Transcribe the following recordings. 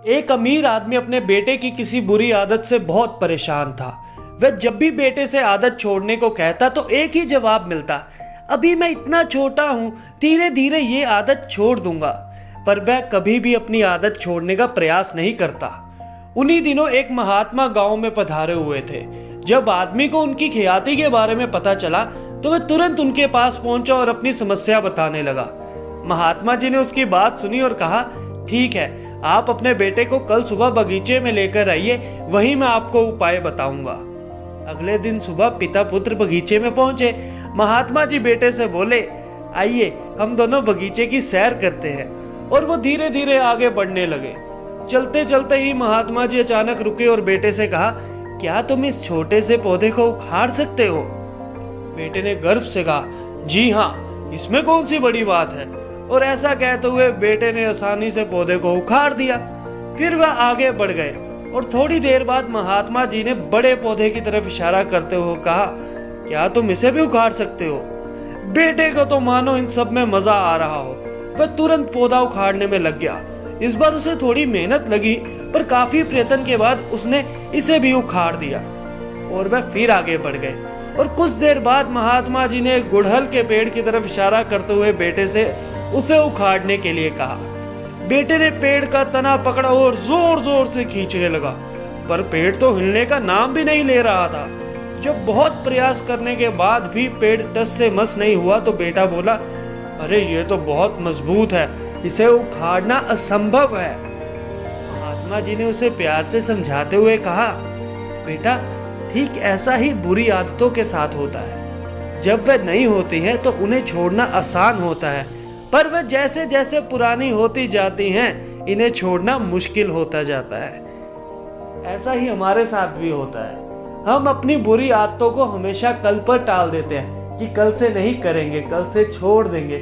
एक अमीर आदमी अपने बेटे की किसी बुरी आदत से बहुत परेशान था। वह जब भी बेटे से आदत छोड़ने को कहता तो एक ही जवाब मिलता, अभी मैं इतना छोटा हूँ, धीरे धीरे ये आदत छोड़ दूंगा। पर वह कभी भी अपनी आदत छोड़ने का प्रयास नहीं करता। उन्हीं दिनों एक महात्मा गांव में पधारे हुए थे। जब आदमी को उनकी ख्याति के बारे में पता चला तो वह तुरंत उनके पास पहुंचा और अपनी समस्या बताने लगा। महात्मा जी ने उसकी बात सुनी और कहा, ठीक है, आप अपने बेटे को कल सुबह बगीचे में लेकर आइए, वहीं मैं आपको उपाय बताऊंगा। अगले दिन सुबह पिता पुत्र बगीचे में पहुंचे। महात्मा जी बेटे से बोले, आइए हम दोनों बगीचे की सैर करते हैं। और वो धीरे धीरे आगे बढ़ने लगे। चलते चलते ही महात्मा जी अचानक रुके और बेटे से कहा, क्या तुम इस छोटे से पौधे को उखाड़ सकते हो? बेटे ने गर्व से कहा, जी हाँ, इसमें कौन सी बड़ी बात है। और ऐसा कहते हुए बेटे ने आसानी से पौधे को उखाड़ दिया। फिर वह आगे बढ़ गए और थोड़ी देर बाद महात्मा जी ने बड़े पौधे की तरफ इशारा करते हुए कहा, क्या तुम इसे भी उखाड़ सकते हो? बेटे को तो मानो इन सब में मजा आ रहा हो। वह तुरंत पौधा उखाड़ने में लग गया। इस बार उसे थोड़ी मेहनत लगी, पर काफी प्रयत्न के बाद उसने इसे भी उखाड़ दिया और वह फिर आगे बढ़ गए। और कुछ देर बाद महात्मा जी ने गुड़हल के पेड़ की तरफ इशारा करते हुए बेटे से उसे उखाड़ने के लिए कहा। बेटे ने पेड़ का तना पकड़ा और जोर जोर से खींचने लगा, पर पेड़ तो हिलने का नाम भी नहीं ले रहा था। जब बहुत प्रयास करने के बाद भी पेड़ टस से मस नहीं हुआ तो बेटा बोला, अरे ये तो बहुत मजबूत है, इसे उखाड़ना असंभव है। महात्मा जी ने उसे प्यार से समझाते हुए कहा, बेटा, ठीक ऐसा ही बुरी आदतों के साथ होता है। जब वह नहीं होती हैं तो उन्हें छोड़ना आसान होता है, पर वह जैसे जैसे पुरानी होती जाती हैं, इन्हें छोड़ना मुश्किल होता जाता है। ऐसा ही हमारे साथ भी होता है। हम अपनी बुरी आदतों को हमेशा कल पर टाल देते हैं कि कल से नहीं करेंगे, कल से छोड़ देंगे।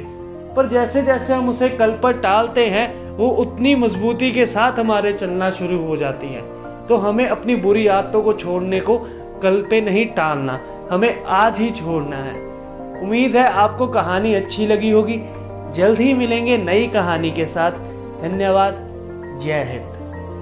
पर जैसे जैसे हम उसे कल पर टालते हैं, वो उतनी मजबूती के साथ हमारे चलना शुरू हो जाती हैं। तो हमें अपनी बुरी आदतों को छोड़ने को कल पे नहीं टालना, हमें आज ही छोड़ना है। उम्मीद है आपको कहानी अच्छी लगी होगी। जल्द ही मिलेंगे नई कहानी के साथ। धन्यवाद। जय हिंद।